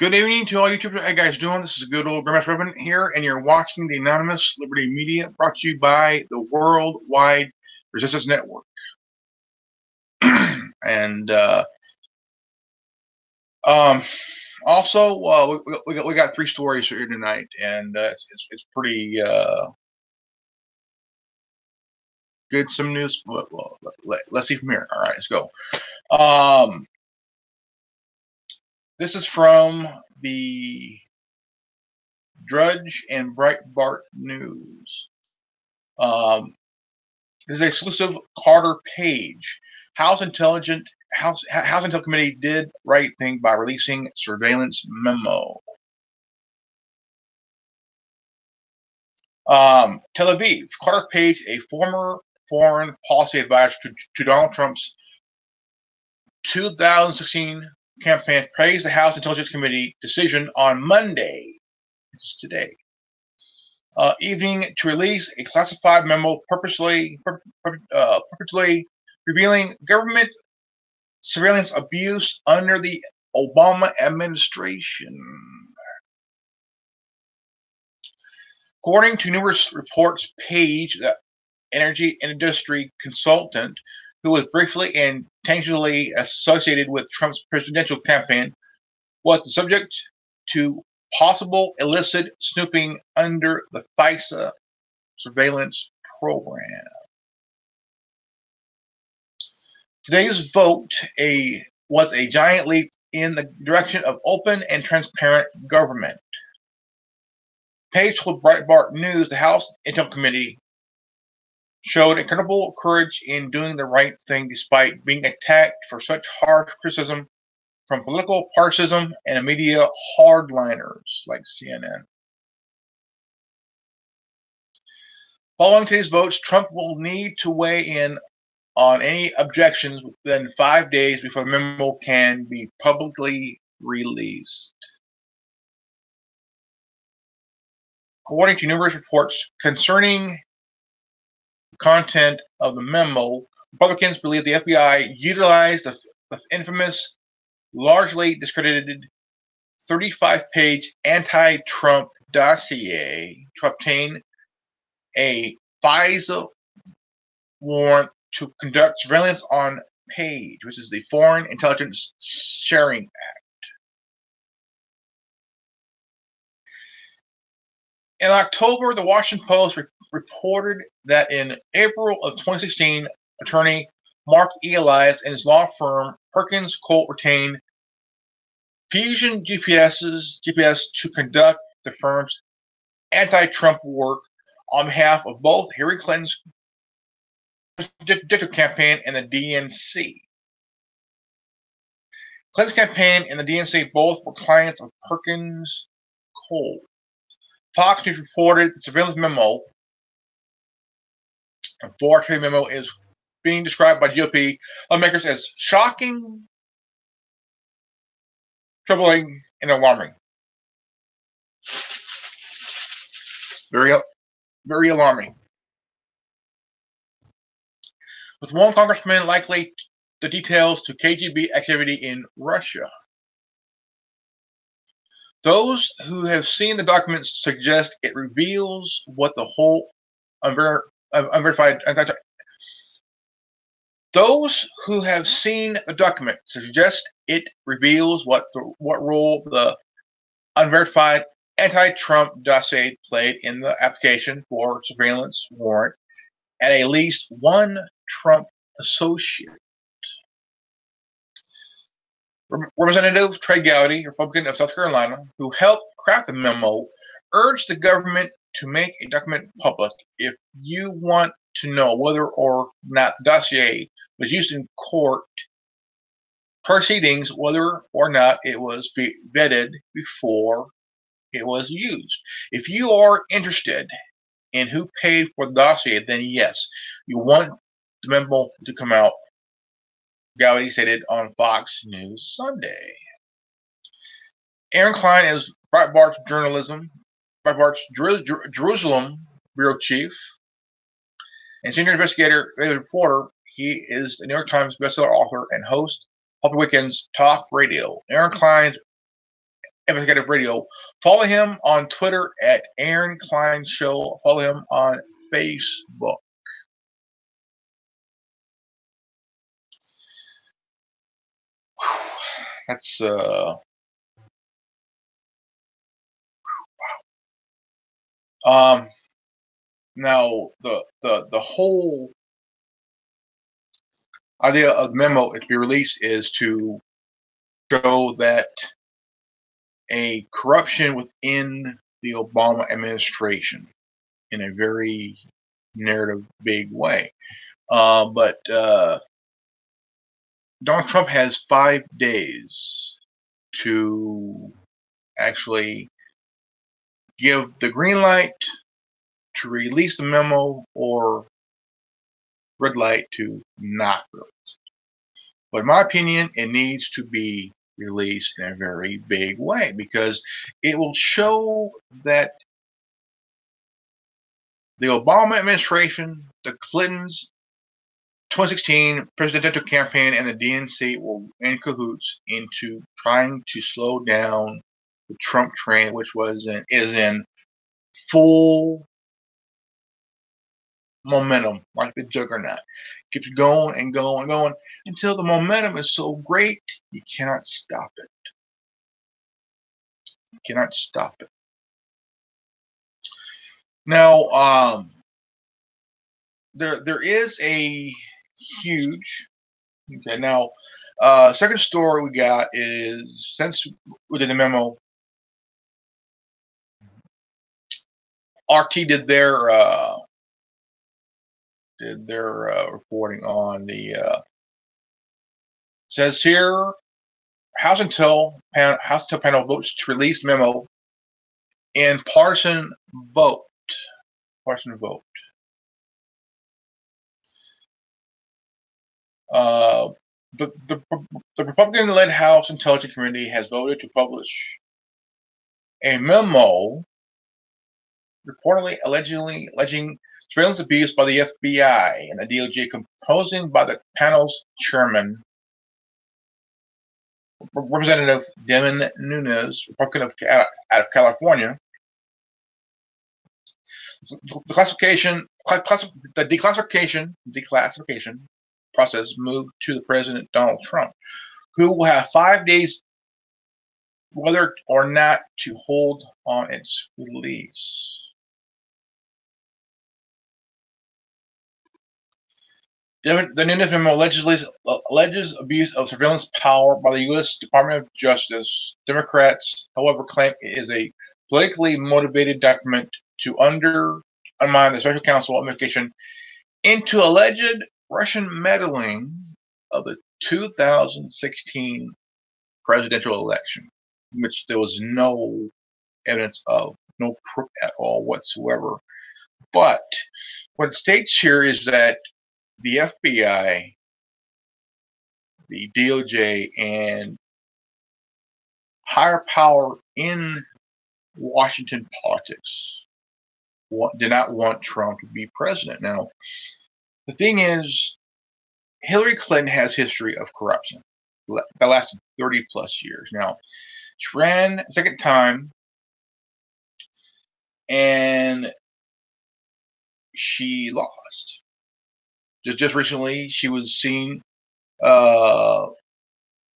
Good evening to all YouTubers. How you guys doing? This is good old Grandmaster Reverend here, and you're watching the Anonymous Liberty Media, brought to you by the Worldwide Resistance Network. And also, we got three stories here tonight, and it's pretty good. Some news. Well, let's see from here. All right, let's go. This is from the Drudge and Breitbart News. This is exclusive Carter Page. House Intel Committee did right thing by releasing surveillance memo. Tel Aviv. Carter Page, a former foreign policy advisor to Donald Trump's 2016 campaign, praised the House Intelligence Committee decision on Monday, which is today, evening, to release a classified memo purposely revealing government surveillance abuse under the Obama administration. According to numerous reports, Page, the energy industry consultant who was briefly and tangibly associated with Trump's presidential campaign, was the subject to possible illicit snooping under the FISA surveillance program. Today's vote was a giant leap in the direction of open and transparent government. Page told Breitbart News the House Intel Committee showed incredible courage in doing the right thing despite being attacked for such harsh criticism from political partisanship and media hardliners like CNN. Following today's votes, Trump will need to weigh in on any objections within 5 days before the memo can be publicly released. According to numerous reports concerning the content of the memo, Republicans believe the FBI utilized the infamous, largely discredited 35-page anti-Trump dossier to obtain a FISA warrant to conduct surveillance on Page, which is the Foreign Intelligence Sharing Act. In October, the Washington Post reported that in April of 2016, attorney Mark E. Elias and his law firm Perkins Colt retained Fusion GPS to conduct the firm's anti-Trump work on behalf of both Hillary Clinton's presidential campaign and the DNC. Clinton's campaign and the DNC both were clients of Perkins Colt. Fox News reported the surveillance memo. The 4-page memo is being described by GOP lawmakers as shocking, troubling, and alarming. Very alarming. With one congressman likely the details to KGB activity in Russia. Those who have seen the documents suggest it reveals what the whole unverified. Those who have seen the document suggest it reveals what role the unverified anti-Trump dossier played in the application for surveillance warrant at at least one Trump associate. Representative Trey Gowdy, Republican of South Carolina, who helped craft the memo, urged the government to make a document public if you want to know whether or not the dossier was used in court proceedings, whether or not it was vetted before it was used. If you are interested in who paid for the dossier, then yes, you want the memo to come out, Gowdy stated on Fox News Sunday. Aaron Klein is Breitbart's Jerusalem bureau chief and senior investigator reporter. He is the New York Times bestseller author and host of Public Weekend's Talk Radio. Aaron Klein's Investigative Radio. Follow him on Twitter at Aaron Klein Show. Follow him on Facebook. That's now the whole idea of Memo to be released is to show that a corruption within the Obama administration in a very narrative big way. But Donald Trump has 5 days to actually give the green light to release the memo or red light to not release it. But in my opinion, it needs to be released in a very big way because it will show that the Obama administration, the Clintons, 2016 presidential campaign, and the DNC were in cahoots into trying to slow down the Trump train, which is in full momentum, like the juggernaut. Keeps going and going and going until the momentum is so great you cannot stop it. You cannot stop it. Now, there is a huge. Okay, now, second story we got is since we did the memo, RT did their reporting on the. Says here, House Intel panel votes to release memo in partisan vote. Partisan vote. The Republican-led House Intelligence Committee has voted to publish a memo reportedly alleging surveillance abuse by the FBI and the DOJ, composed by the panel's chairman, Representative Devin Nunes, Republican out of California. The declassification process moved to the President Donald Trump, who will have 5 days whether or not to hold on its release. The Nunes memo alleges abuse of surveillance power by the U.S. Department of Justice. Democrats, however, claim it is a politically motivated document to undermine the Special Counsel investigation into alleged Russian meddling of the 2016 presidential election, which there was no evidence of, no proof at all whatsoever. But what it states here is that the FBI, the DOJ, and higher power in Washington politics did not want Trump to be president. Now, the thing is, Hillary Clinton has history of corruption that lasted 30 plus years. Now, she ran a second time, and she lost. Just recently, she was seen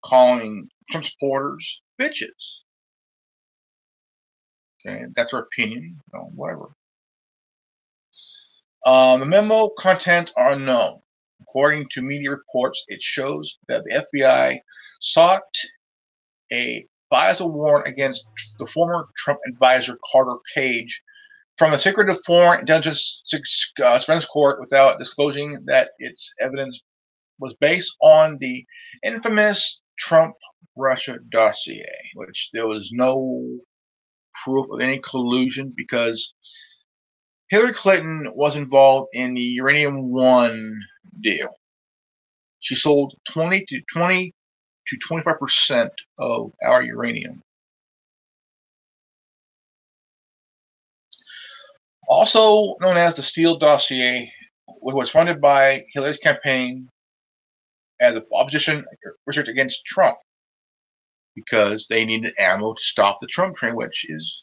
calling Trump supporters bitches. Okay, that's her opinion. Whatever. The memo content are unknown. According to media reports, it shows that the FBI sought a FISA warrant against the former Trump advisor Carter Page from the secretive Foreign Intelligence Surveillance Court without disclosing that its evidence was based on the infamous Trump-Russia dossier, which there was no proof of any collusion because Hillary Clinton was involved in the Uranium One deal. She sold 20 to 25% of our uranium. Also known as the Steele dossier, which was funded by Hillary's campaign as an opposition research against Trump. because they needed ammo to stop the Trump train, which is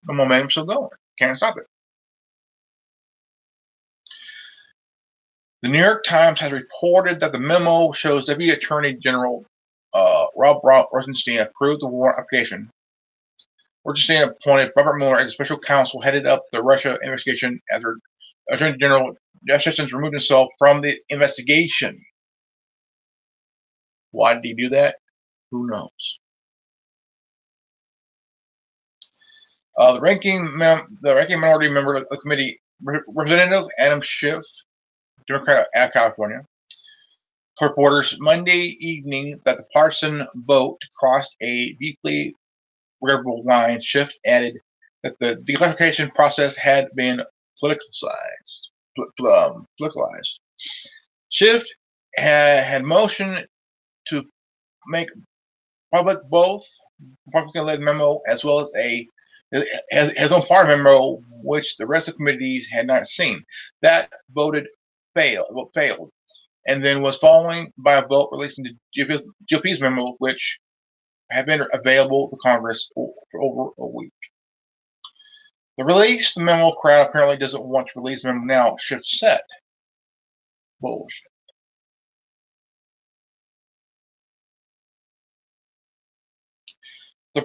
the momentum still going. Can't stop it. The New York Times has reported that the memo shows Deputy Attorney General Rob Rosenstein approved the warrant application. Rosenstein appointed Robert Mueller as a special counsel, headed up the Russia investigation after Attorney General Jeff Sessions removed himself from the investigation. Why did he do that? Who knows? The ranking minority member of the committee, Representative Adam Schiff, Democrat out of California, told reporters Monday evening that the partisan vote crossed a deeply regrettable line. Schiff added that the declassification process had been politicalized. Schiff had motioned to make public both Republican-led memo as well as his own party memo, which the rest of the committees had not seen. That failed, and then was followed by a vote releasing the GOP's memo, which had been available to Congress for over a week. The memo crowd apparently doesn't want to release the memo now, Schiff said. Bullshit. The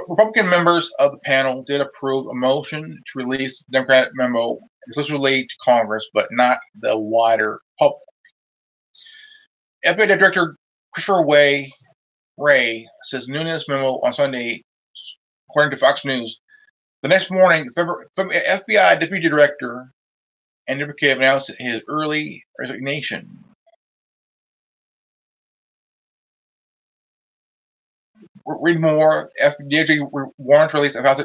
Republican members of the panel did approve a motion to release the Democratic memo exclusively to Congress, but not the wider public. FBI Director Christopher Wray says Nunes' memo on Sunday, according to Fox News. The next morning, FBI Deputy Director and Democrat announced his early resignation. Read more. DOJ warrant release of House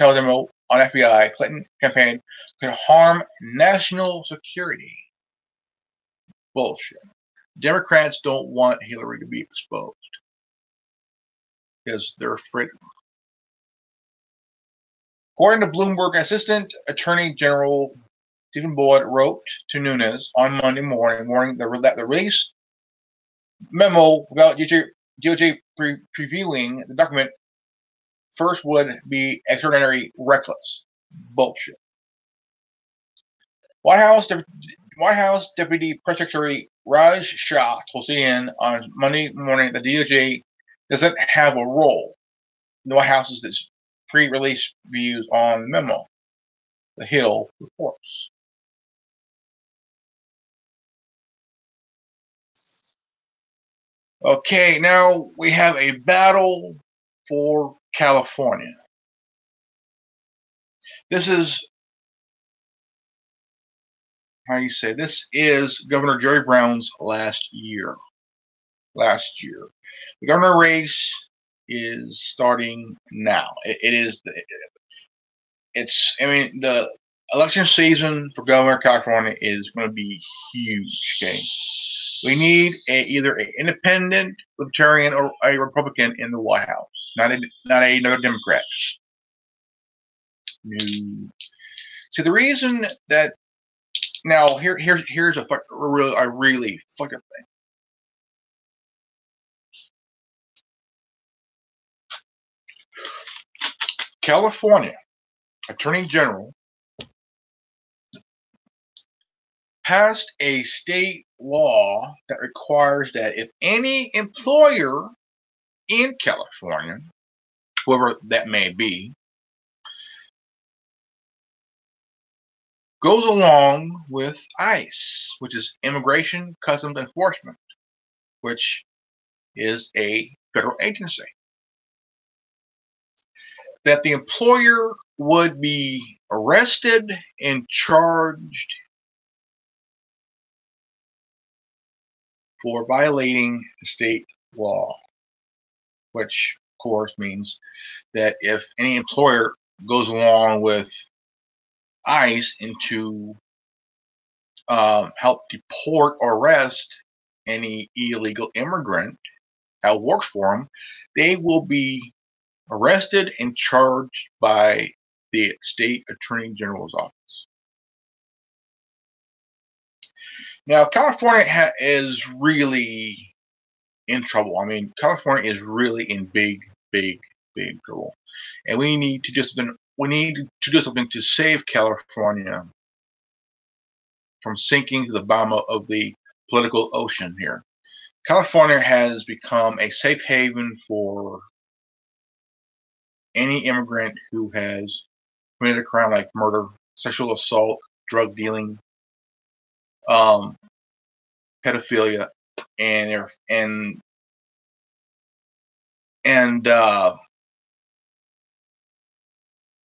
Teledemo on FBI Clinton campaign could harm national security. Bullshit. Democrats don't want Hillary to be exposed because they're afraid. According to Bloomberg, Assistant Attorney General Stephen Boyd wrote to Nunes on Monday morning, warning that the release memo without DOJ previewing the document first would be extraordinarily reckless. Bullshit. White House Deputy Press Secretary Raj Shah told CNN on Monday morning that DOJ doesn't have a role in the White House's pre-release views on the memo. The Hill reports. Okay, now we have a battle for California. This is, this is Governor Jerry Brown's last year. The governor race is starting now. The election season for governor of California is going to be huge. Okay, we need either an independent libertarian or a Republican in the White House, not another Democrat. No. See, the reason that now here's a really fucking thing. California Attorney General passed a state law that requires that if any employer in California, whoever that may be, goes along with ICE, which is Immigration Customs Enforcement, which is a federal agency, that the employer would be arrested and charged for violating state law, which of course means that if any employer goes along with ICE and to help deport or arrest any illegal immigrant that works for them, they will be arrested and charged by the state attorney general's office. Now, California is really in trouble. I mean, California is really in big, big, big trouble, and we need to do something to save California from sinking to the bottom of the political ocean here. California has become a safe haven for any immigrant who has committed a crime like murder, sexual assault, drug dealing, um, pedophilia, and and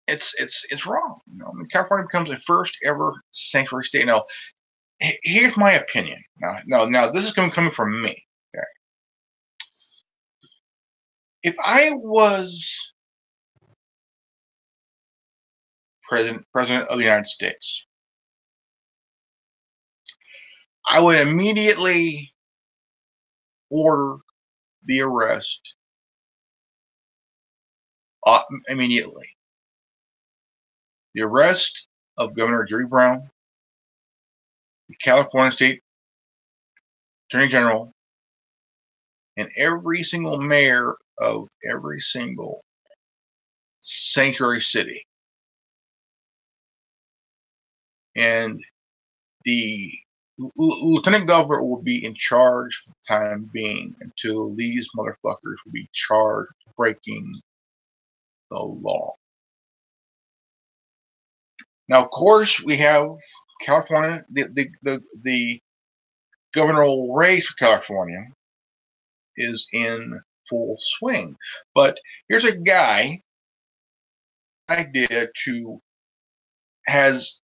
it's wrong. You know, I mean, California becomes the first ever sanctuary state. Now, here's my opinion. Now, this is coming from me. Okay? If I was president of the United States, I would immediately order the arrest immediately. The arrest of Governor Jerry Brown, the California State Attorney General, and every single mayor of every single sanctuary city. And the lieutenant governor will be in charge for the time being until these motherfuckers will be charged with breaking the law. Now, of course, we have California, the governorial race for California is in full swing. But here's a guy idea to has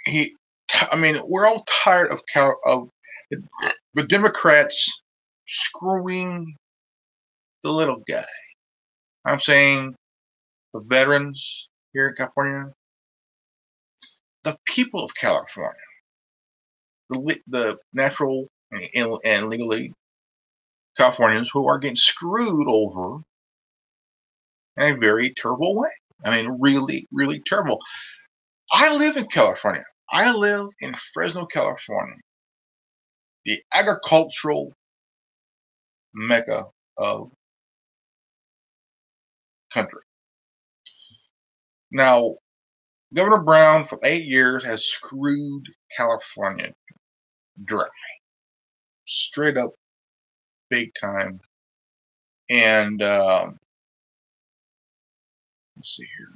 he I mean, we're all tired of the Democrats screwing the little guy. I'm saying the veterans here in California, the people of California, the natural and legally Californians who are getting screwed over in a very terrible way. I mean, really, really terrible. I live in California. I live in Fresno, California, the agricultural mecca of country. Now, Governor Brown for 8 years has screwed California dry, straight up, big time. And let's see here.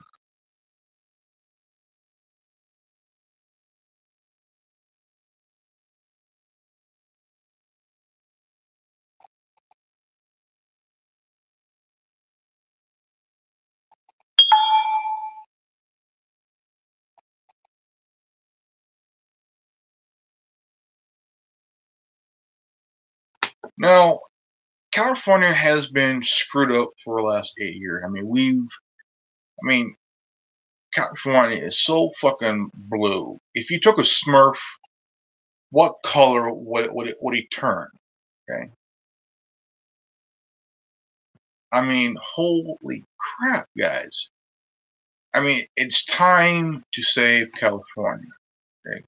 Now, California has been screwed up for the last 8 years. I mean, California is so fucking blue. If you took a Smurf, what color would he turn? Okay. I mean, holy crap, guys. I mean, it's time to save California. Okay.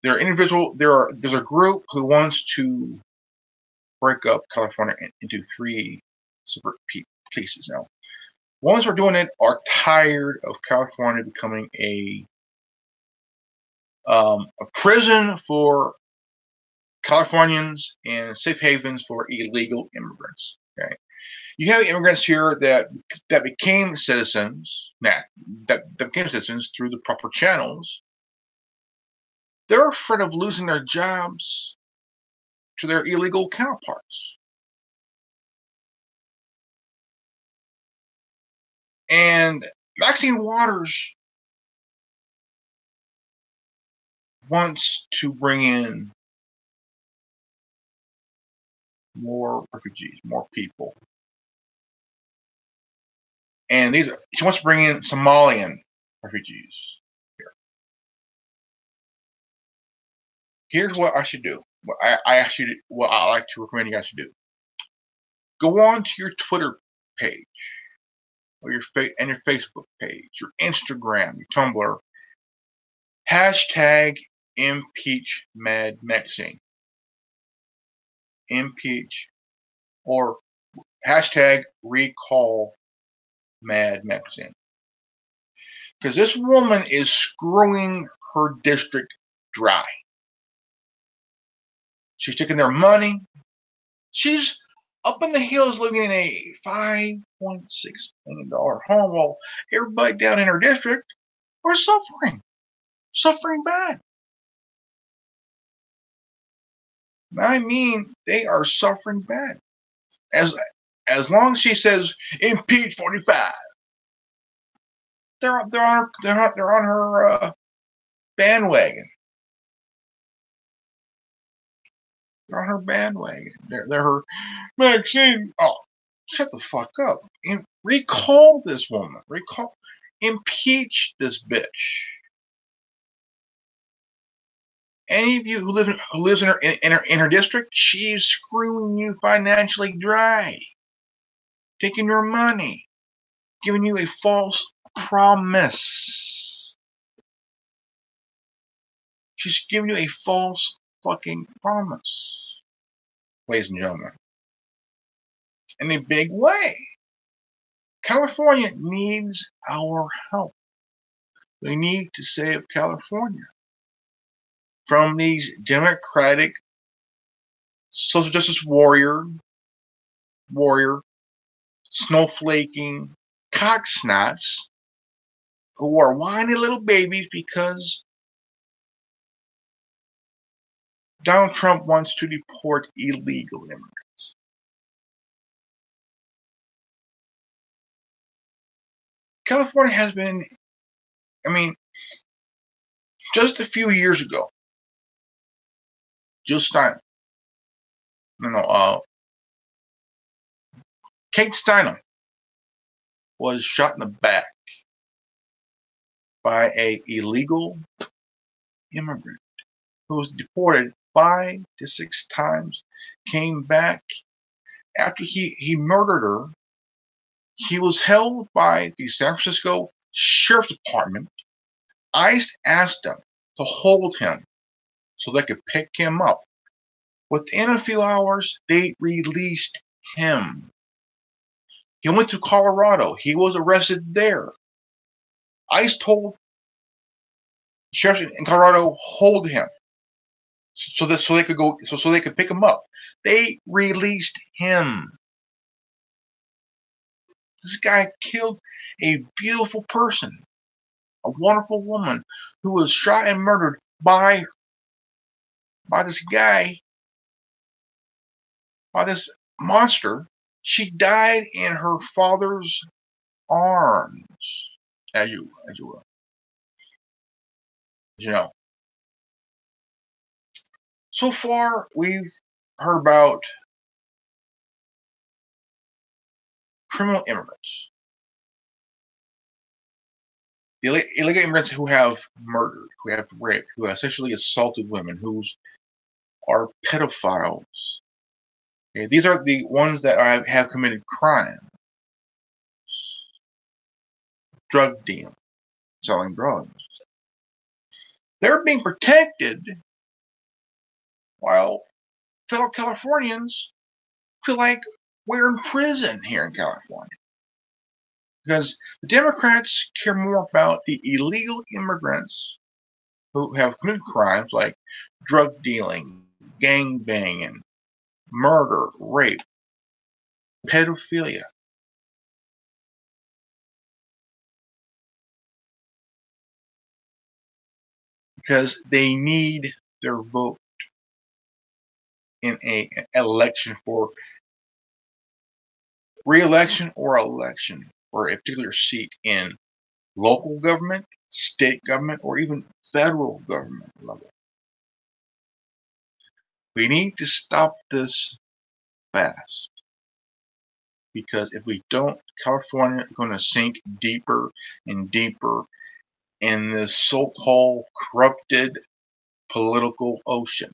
There's a group who wants to break up California into 3 separate pieces now. Ones who are doing it are tired of California becoming a prison for Californians and safe havens for illegal immigrants. Okay, you have immigrants here that became citizens, that became citizens through the proper channels. They're afraid of losing their jobs to their illegal counterparts. And Maxine Waters wants to bring in more refugees, more people. And she wants to bring in Somalian refugees here. Here's what I should do. What I like to recommend you guys to do. Go on to your Twitter page, or your Facebook page, your Instagram, your Tumblr. Hashtag impeach Mad Maxine. Impeach or hashtag recall Mad Magazine. Because this woman is screwing her district dry. She's taking their money. She's up in the hills living in a $5.6 million home while everybody down in her district are suffering bad. I mean, they are suffering bad. As long as she says impeach 45, they're on her bandwagon. They're on her bandwagon. They're her Maxine. Oh, shut the fuck up. And recall this woman. Impeach this bitch. Any of you who lives in her district, she's screwing you financially dry, taking your money, giving you a false promise. She's giving you a false fucking promise, ladies and gentlemen. In a big way. California needs our help. We need to save California from these democratic social justice warrior, snowflaking cocksnots who are whiny little babies because Donald Trump wants to deport illegal immigrants. California has been, just a few years ago, Kate Steinem was shot in the back by an illegal immigrant who was deported 5 to 6 times, came back. After he murdered her, he was held by the San Francisco Sheriff's Department. ICE asked them to hold him so they could pick him up. Within a few hours, they released him. He went to Colorado. He was arrested there. ICE told the sheriff in Colorado hold him so they could pick him up. They released him. This guy killed a beautiful person, a wonderful woman who was shot and murdered by this guy, by this monster. She died in her father's arms, as you know. So far, we've heard about criminal immigrants, the illegal immigrants who have murdered, who have raped, who have sexually assaulted women, who are pedophiles. Okay, these are the ones that have committed crime, drug dealing, selling drugs. They're being protected while fellow Californians feel like we're in prison here in California. Because the Democrats care more about the illegal immigrants who have committed crimes like drug dealing, gang banging, murder, rape, pedophilia. Because they need their vote in an election for re-election or election for a particular seat in local government, state government, or even federal government level. We need to stop this fast. Because if we don't, California is going to sink deeper and deeper in this so-called corrupted political ocean.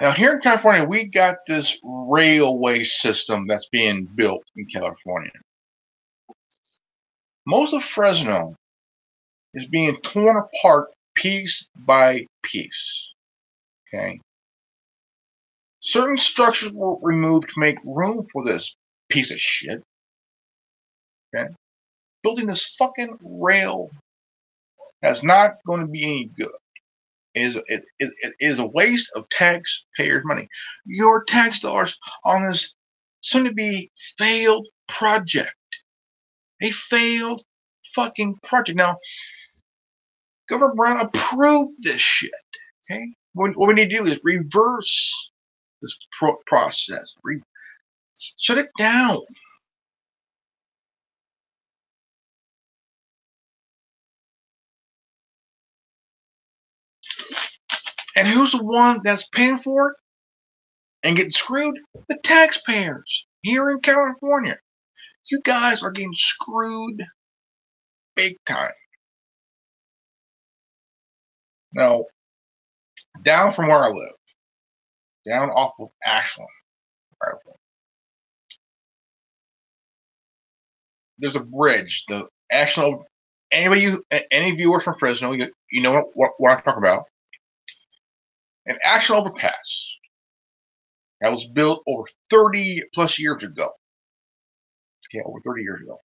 Now, here in California, we got this railway system that's being built in California. Most of Fresno is being torn apart piece by piece. Okay? Certain structures were removed to make room for this piece of shit. Okay? Building this fucking rail that's not going to be any good. It is a waste of taxpayers' money. Your tax dollars on this soon-to-be failed project. A failed fucking project. Now, Governor Brown approved this shit. Okay? What we need to do is reverse this process. Shut it down. And who's the one that's paying for it and getting screwed? The taxpayers here in California. You guys are getting screwed big time. Now, down from where I live, down off of Ashland, there's a bridge. The Ashland. Any viewers from Fresno, you know what I'm talking about. An Ashland overpass that was built over 30 plus years ago. Yeah, over 30 years ago.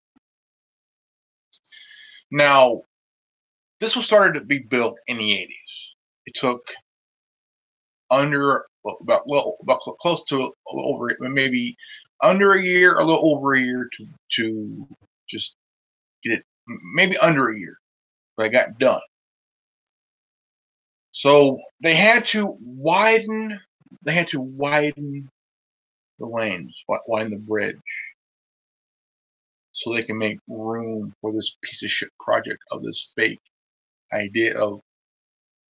Now, this was started to be built in the 80s. It took close to over, maybe under a year, a little over a year to just get it, maybe under a year, but it got done. So they had to widen the lanes, widen the bridge, so they can make room for this piece of shit project of this fake idea of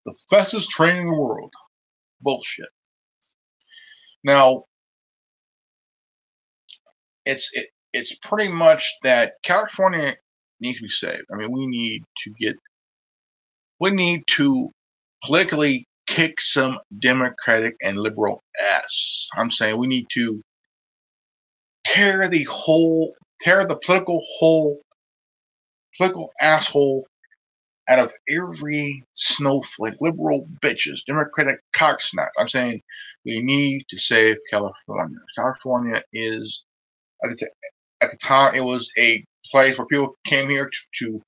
the fastest train in the world. Bullshit. Now, it's pretty much that California needs to be saved. I mean, we need to politically kick some Democratic and liberal ass. I'm saying we need to tear the political asshole out of every snowflake, liberal bitches, Democratic cocksnot. I'm saying we need to save California. California is, at the time, it was a place where people came here to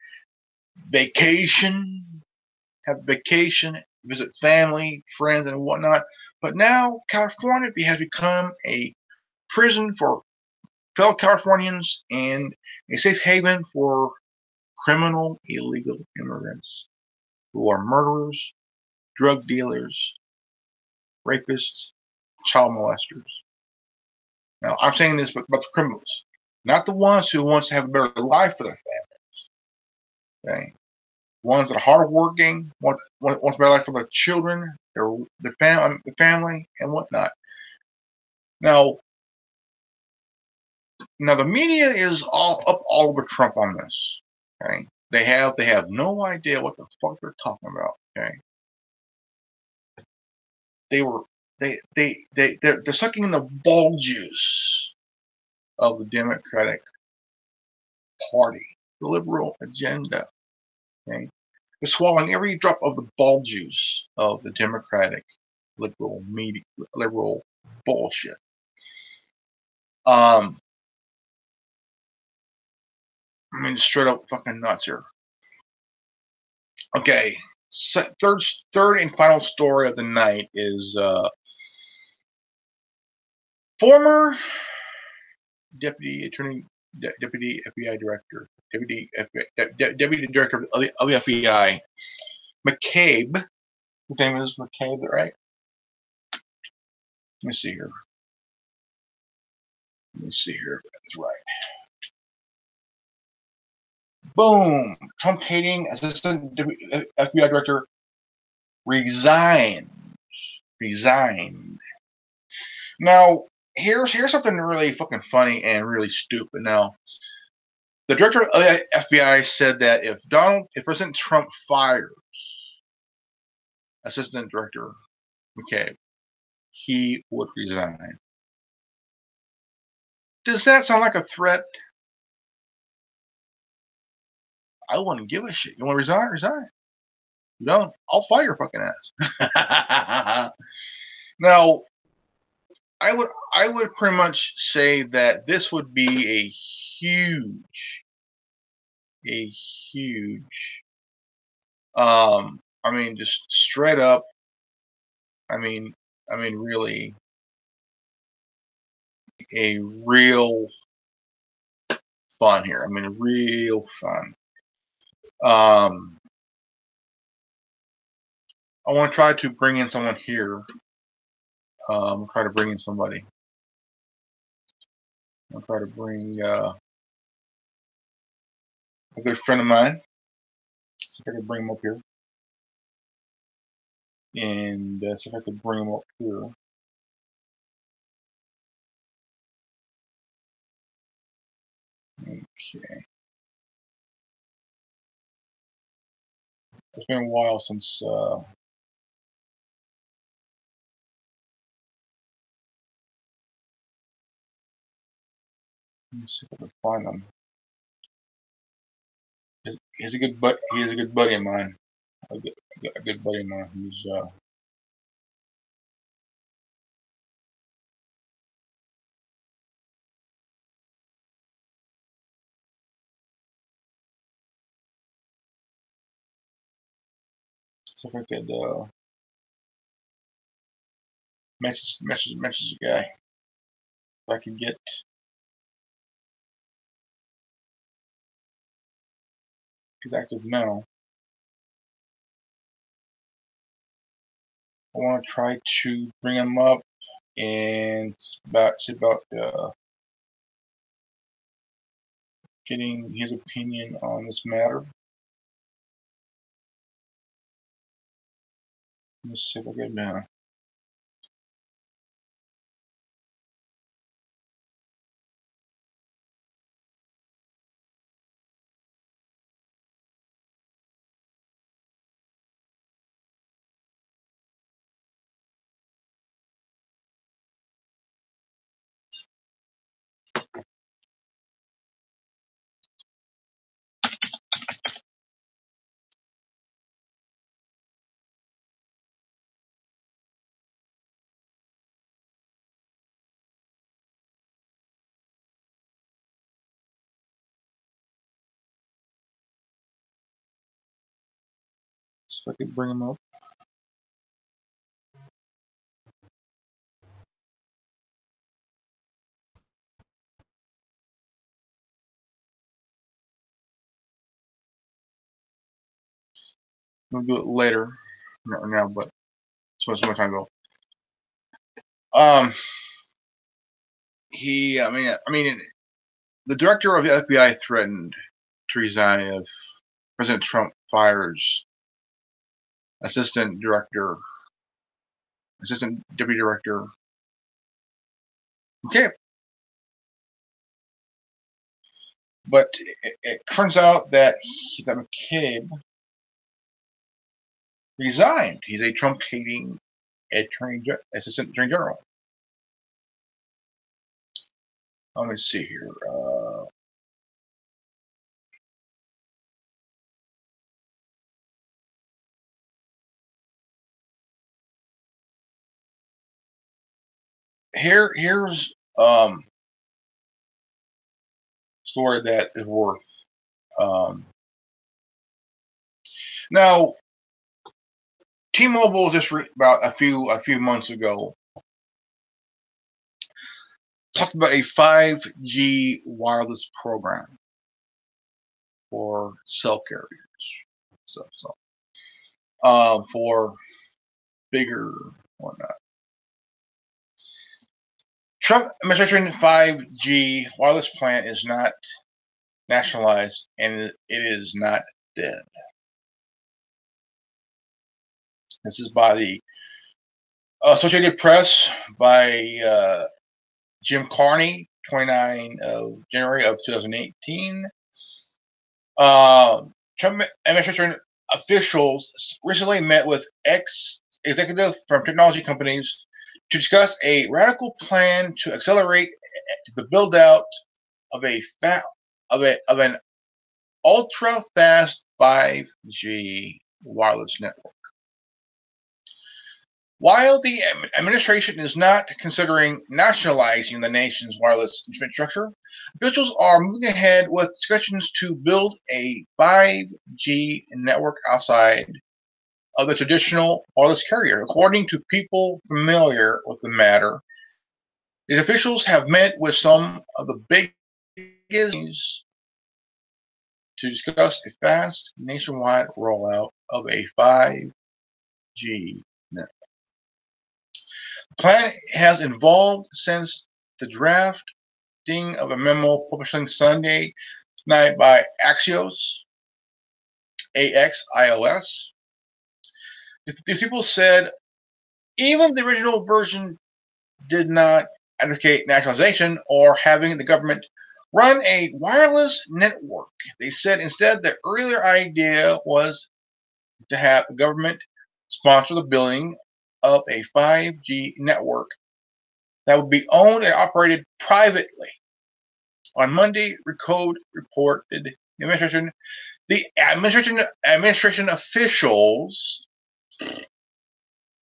vacation, have vacation, visit family, friends, and whatnot. But now California has become a prison for fellow Californians and a safe haven for criminal illegal immigrants who are murderers, drug dealers, rapists, child molesters. Now, I'm saying this about the criminals, not the ones who want to have a better life for their families. Okay? Ones that are hardworking, want a better life for their children, their family, and whatnot. Now, the media is all over Trump on this. Okay, they have no idea what the fuck they're talking about. Okay, they're sucking in the ball juice of the Democratic Party, the liberal agenda. Okay, they're swallowing every drop of the ball juice of the Democratic liberal bullshit. I mean, straight up fucking nuts here. Okay, third and final story of the night is former deputy FBI director, deputy director of the FBI, McCabe. His name is McCabe, right? Let me see here. If that's right. Boom! Trump hating assistant FBI director resigned. Now, here's something really fucking funny and really stupid. Now, the director of the FBI said that if President Trump fires Assistant Director McCabe, he would resign. Does that sound like a threat? I wouldn't give a shit. You want to resign? Resign. You don't? I'll fire your fucking ass. Now, I would pretty much say that this would be a huge I mean just straight up I mean really a real fun here. I mean real fun. Um I want to try to bring in someone here. Try to bring in somebody. I'll try to bring a good friend of mine. See if I can bring him up here. And see if I can bring him up here. Okay. It's been a while since let me see if I can find him. He's a good he is a good buddy of mine. A good buddy of mine who's see if I could message the guy. If I can get he's active now. I want to try to bring him up and see about getting his opinion on this matter. Let's see if I can see if I can bring him up. We'll do it later. Not now, but so much time ago. I mean, the director of the FBI threatened to resign if President Trump fires assistant deputy director. Okay, but it turns out that McCabe resigned. He's a Trump-hating assistant attorney general. Let me see here. Here's story that is worth. Now, T-Mobile just about a few months ago talked about a 5G wireless program for cell carriers, for bigger whatnot. Trump administration 5G wireless plan is not nationalized and it is not dead. This is by the Associated Press by Jim Carney, 29 of January of 2018. Trump administration officials recently met with executives from technology companies to discuss a radical plan to accelerate the build-out of an ultra-fast 5G wireless network. While the administration is not considering nationalizing the nation's wireless infrastructure, officials are moving ahead with discussions to build a 5G network outside of the traditional wireless carrier. According to people familiar with the matter, the officials have met with some of the biggest companies to discuss a fast nationwide rollout of a 5G network. The plan has evolved since the drafting of a memo published Sunday night by Axios, AXIOS. These people said even the original version did not advocate nationalization or having the government run a wireless network. They said instead the earlier idea was to have the government sponsor the building of a 5G network that would be owned and operated privately. On Monday, Recode reported the administration officials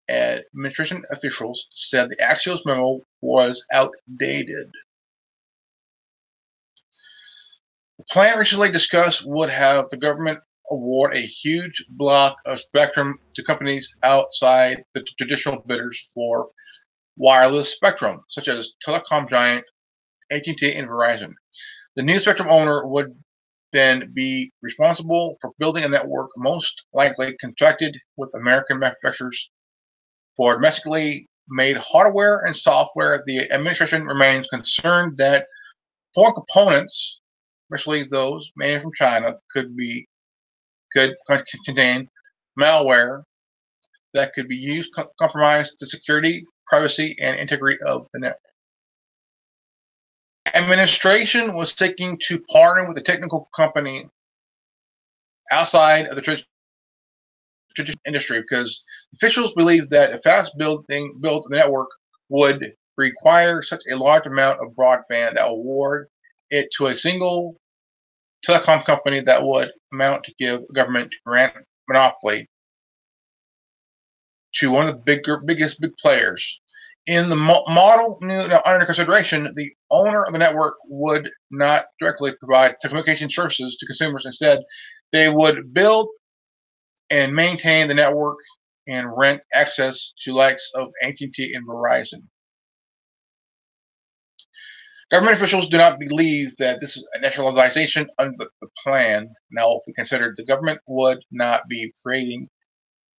said the Axios memo was outdated. The plan recently discussed would have the government award a huge block of spectrum to companies outside the traditional bidders for wireless spectrum, such as telecom giant AT&T and Verizon. The new spectrum owner would then be responsible for building a network most likely contracted with American manufacturers for domestically made hardware and software. The administration remains concerned that foreign components, especially those made from China, could contain malware that could be used to compromise the security, privacy, and integrity of the network. Administration was seeking to partner with a technical company outside of the traditional industry because officials believe that a fast built network would require such a large amount of broadband that award it to a single telecom company that would amount to give government grant monopoly to one of the biggest players. In the model under consideration, the owner of the network would not directly provide telecommunication services to consumers. Instead, they would build and maintain the network and rent access to likes of AT&T and Verizon. Government officials do not believe that this is a nationalization under the plan. Now, if we consider the government would not be creating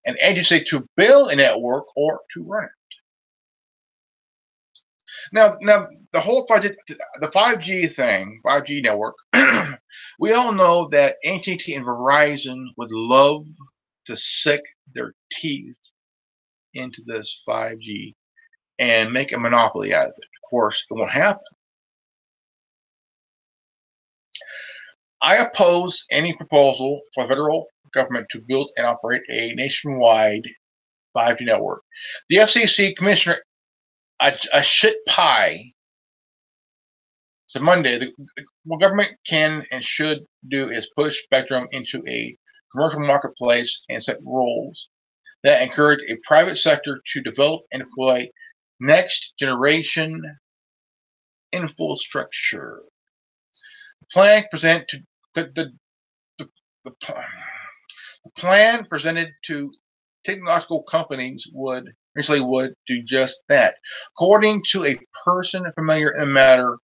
an agency to build a network or to run it. Now the whole 5G thing, 5G network, we all know that AT&T and Verizon would love to sink their teeth into this 5G and make a monopoly out of it. Of course, it won't happen. I oppose any proposal for the federal government to build and operate a nationwide 5G network. The FCC Commissioner Ashit Pai said Monday what government can and should do is push spectrum into a commercial marketplace and set rules that encourage a private sector to develop and deploy next generation infrastructure. The plan presented to technological companies would do just that. According to a person familiar in the matter,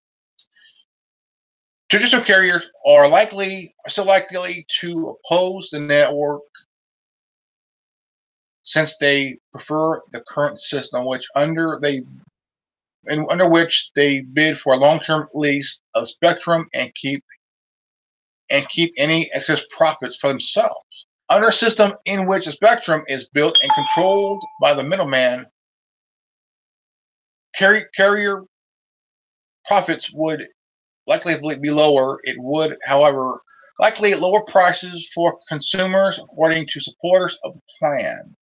traditional carriers are still likely to oppose the network since they prefer the current system, under which they bid for a long-term lease of spectrum and keep any excess profits for themselves. Under a system in which the spectrum is built and controlled by the middleman, carrier profits would likely be lower. It would, however, likely lower prices for consumers, according to supporters of the plan,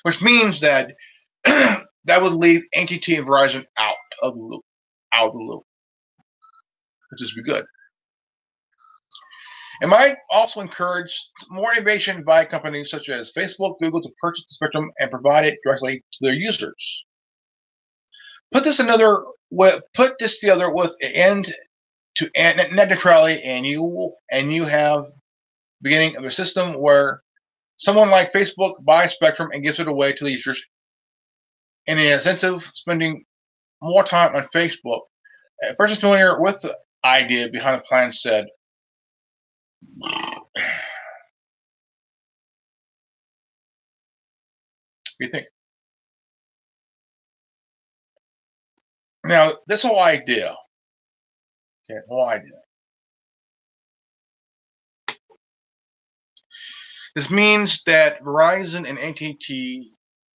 which means that that would leave AT&T and Verizon out of the loop, which would be good. It might also encourage more innovation by companies such as Facebook, Google to purchase the spectrum and provide it directly to their users. Put this together with end to net neutrality, and you have beginning of a system where someone like Facebook buys spectrum and gives it away to the users, and an incentive spending more time on Facebook. A person familiar with the idea behind the plan said, "What do you think?" Now, this whole idea, this means that Verizon and AT&T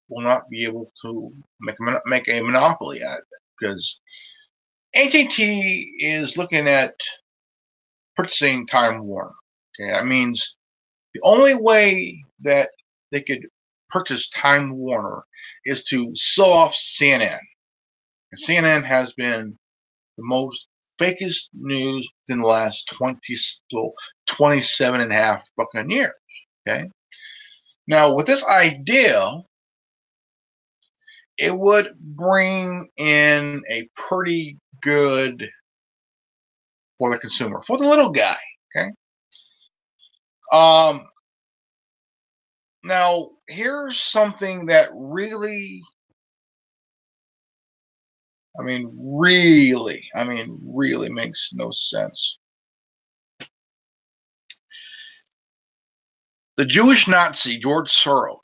will not be able to make a monopoly out of it, because AT&T is looking at purchasing Time Warner. Okay, that means the only way that they could purchase Time Warner is to sell off CNN. And CNN has been the most fakest news in the last 27 and a half fucking years. Okay. Now, with this idea, it would bring in a pretty good for the consumer, for the little guy. Okay. Now, here's something that really makes no sense. The Jewish Nazi, George Soros,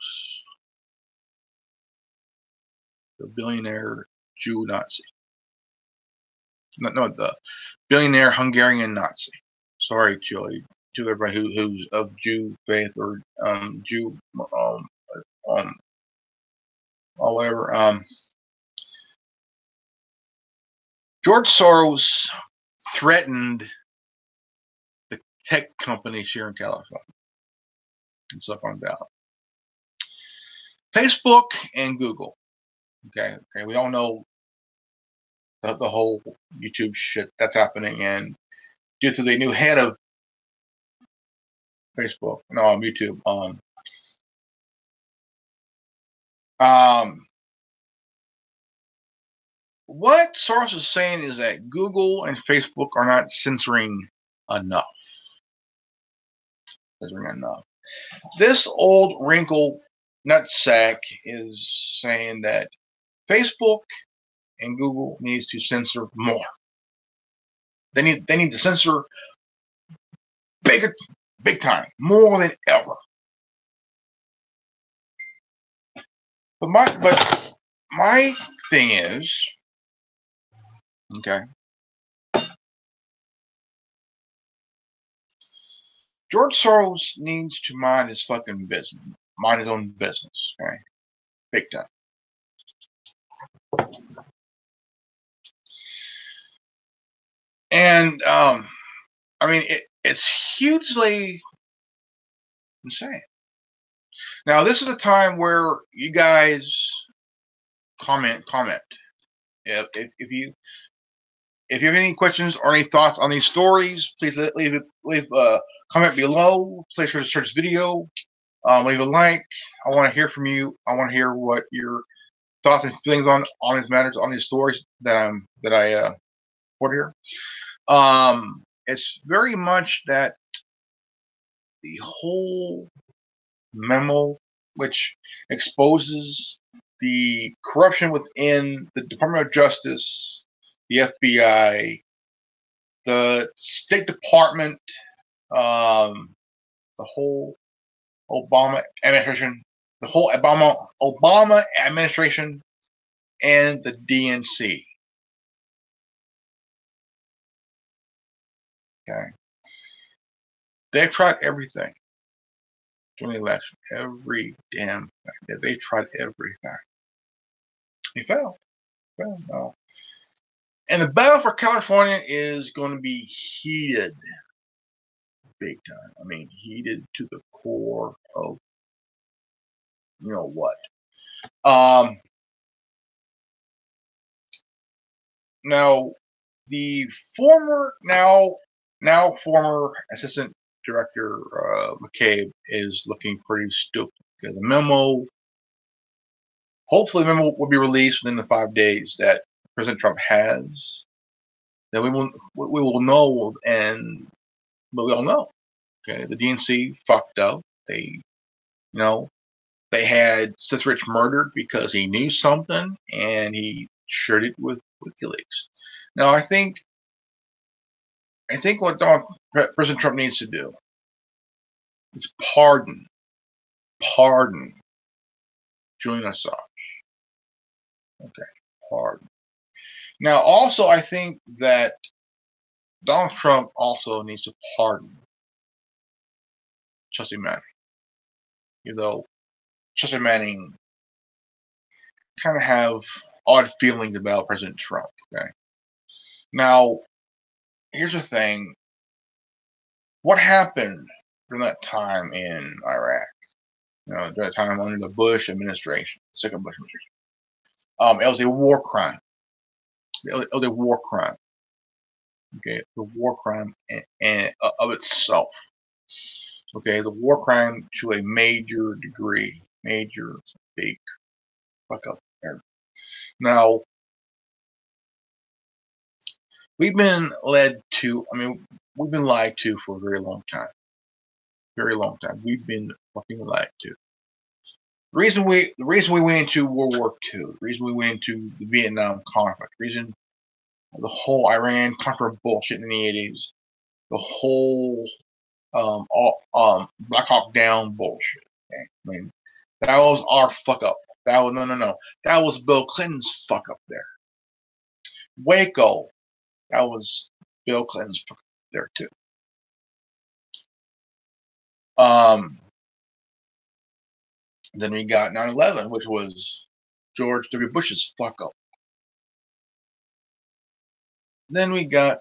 the billionaire Jew Nazi. No, the billionaire Hungarian Nazi. Sorry, Julie, to everybody who's of Jew faith or Jew or whatever. George Soros threatened the tech companies here in California and stuff on that. Facebook and Google. Okay, we all know the whole YouTube shit that's happening, and due to the new head of Facebook, YouTube, what Soros is saying is that Google and Facebook are not censoring enough. This old wrinkled nutsack is saying that Facebook and Google needs to censor more. They need to censor big time, more than ever. But my thing is, okay, George Soros needs to mind his fucking business, mind his own business, okay, big time. And it's hugely insane. Now, this is a time where you guys comment. If you have any questions or any thoughts on these stories, please leave a comment below. Please share this video. Leave a like. I want to hear from you. I want to hear what your thoughts and feelings on these matters, on these stories that I put here. It's very much that the whole memo, which exposes the corruption within the Department of Justice, the FBI, the State Department, the whole Obama administration, and the DNC. Okay, they've tried everything during the election. Every damn thing. They tried everything. They failed. No. And the battle for California is going to be heated. Big time. Heated to the core of what. Now, the former Assistant Director McCabe is looking pretty stupid because the memo, hopefully, the memo will be released within the 5 days that President Trump has. Then we will know, but we all know. Okay, the DNC fucked up. They had Seth Rich murdered because he knew something and he shared it with WikiLeaks. Now, I think what President Trump needs to do is pardon Julian Assange. Okay, pardon. Now, also, I think that Donald Trump also needs to pardon Chelsea Manning. Even though Chelsea Manning kind of have odd feelings about President Trump. Okay. Now, here's the thing. What happened during that time in Iraq? During that time under the Bush administration, the second Bush administration. It was a war crime. It was a war crime. Okay, the war crime and of itself. Okay, the war crime to a major degree, major big fuck up there. Now, we've been led to. We've been lied to for a very long time. Very long time. We've been fucking lied to. The reason we went into World War II, the reason we went into the Vietnam conflict, the reason the whole Iran-Contra bullshit in the 80s, the whole Black Hawk Down bullshit. Okay? That was our fuck up. That was no. That was Bill Clinton's fuck up there. Waco, that was Bill Clinton's fuck up there too. Then we got 9/11, which was George W. Bush's fuck up. Then we got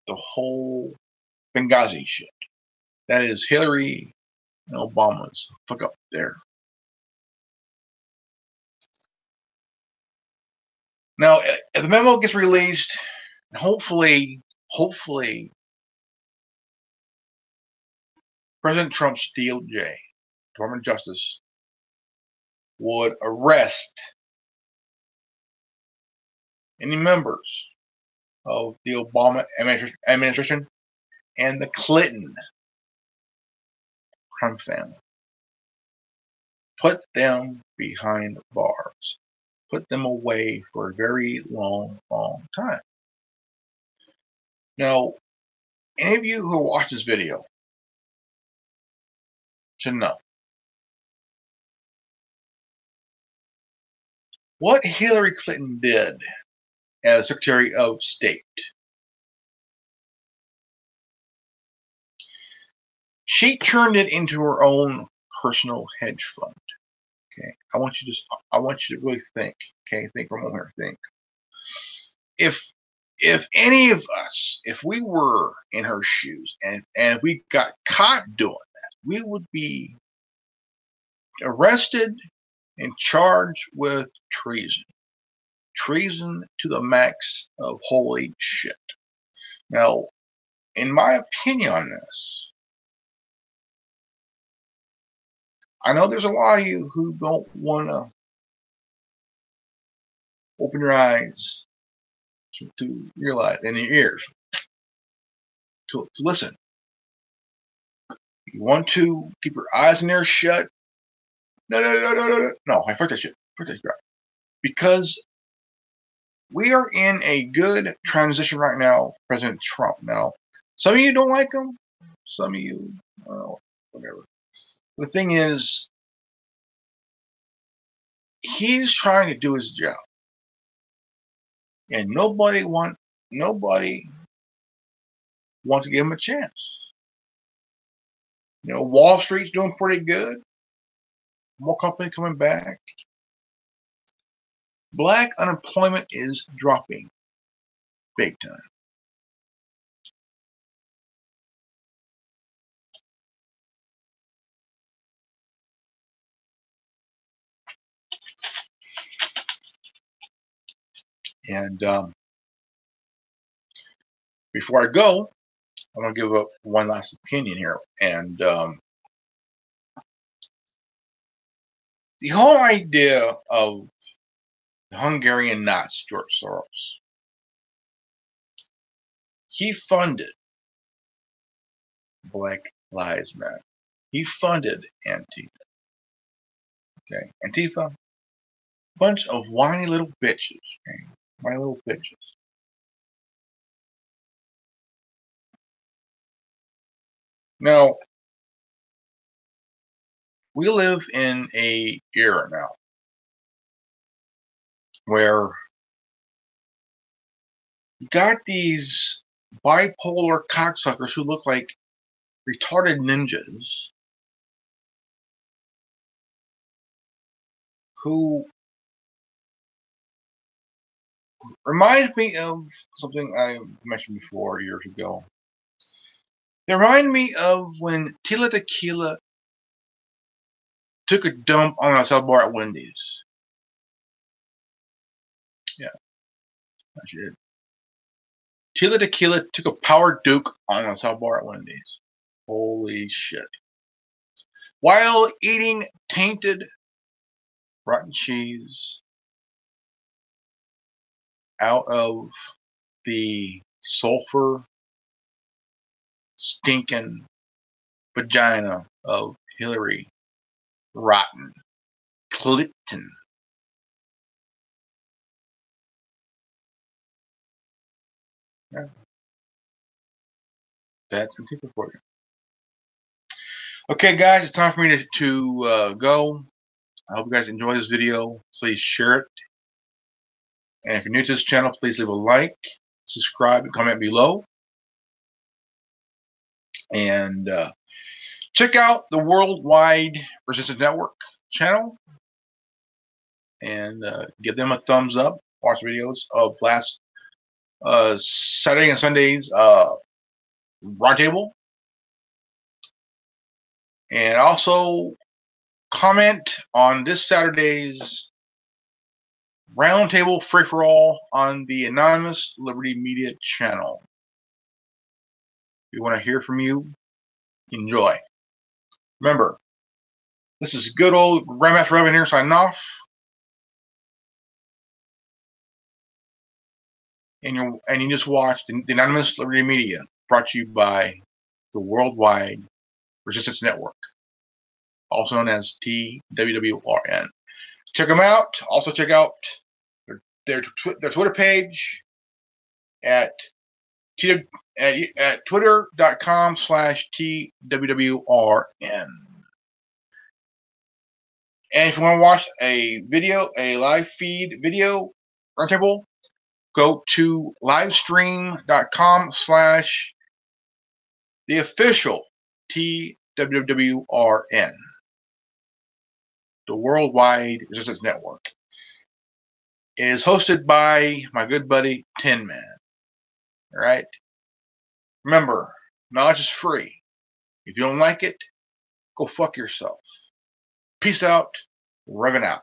the whole Benghazi shit. That is Hillary and Obama's fuck up there. Now, if the memo gets released, hopefully, President Trump's DOJ, Department of Justice, would arrest any members of the Obama administration and the Clinton crime family. Put them behind bars. Put them away for a very long time. Now, any of you who watch this video should know what Hillary Clinton did as Secretary of State. She turned it into her own personal hedge fund. Okay, I want you to really think. Okay, think for a moment. Think. If any of us, if we were in her shoes and if we got caught doing that, we would be arrested and charged with treason. Treason to the max of holy shit. Now, in my opinion on this, I know there's a lot of you who don't want to open your eyes to realize, and your ears to listen. You want to keep your eyes and ears shut? No, I fuck that shit. Fuck that crap. Because we are in a good transition right now, President Trump. Now, some of you don't like him. Some of you, well, whatever. The thing is, he's trying to do his job, and nobody wants to give him a chance. Wall Street's doing pretty good. More companies coming back. Black unemployment is dropping big time. And before I go, I'm going to give up one last opinion here. And the whole idea of the Hungarian Nazi, George Soros, he funded Black Lives Matter. He funded Antifa. Okay, Antifa, bunch of whiny little bitches. Okay? Whiny little bitches. Now, we live in a era now where you got these bipolar cocksuckers who look like retarded ninjas who remind me of something I mentioned before years ago. They remind me of when Tila Tequila took a dump on a sub bar at Wendy's. Yeah, she did. Tila Tequila took a power duke on a sub bar at Wendy's. Holy shit. While eating tainted rotten cheese out of the sulfur stinking vagina of Hillary Rotten Clinton. Yeah. That's Antifa for you. Okay, guys, it's time for me to go. I hope you guys enjoy this video. Please share it. And if you're new to this channel, please leave a like, subscribe, and comment below. And check out the Worldwide Resistance Network channel. And give them a thumbs up. Watch videos of last Saturday and Sunday's roundtable. And also comment on this Saturday's roundtable free-for-all on the Anonymous Liberty Media channel. We want to hear from you. Enjoy. Remember, this is good old Grandmaster Revan here signing off. And you just watched the Anonymous Liberty Media, brought to you by the Worldwide Resistance Network, also known as TWWRN. Check them out. Also check out their Twitter page at twitter.com/TWWRN. And if you want to watch a live feed video roundtable, go to livestream.com/the official TWWRN, the Worldwide Resistance Network. It is hosted by my good buddy Tin Man. All right. Remember, knowledge is free. If you don't like it, go fuck yourself. Peace out. Revan out.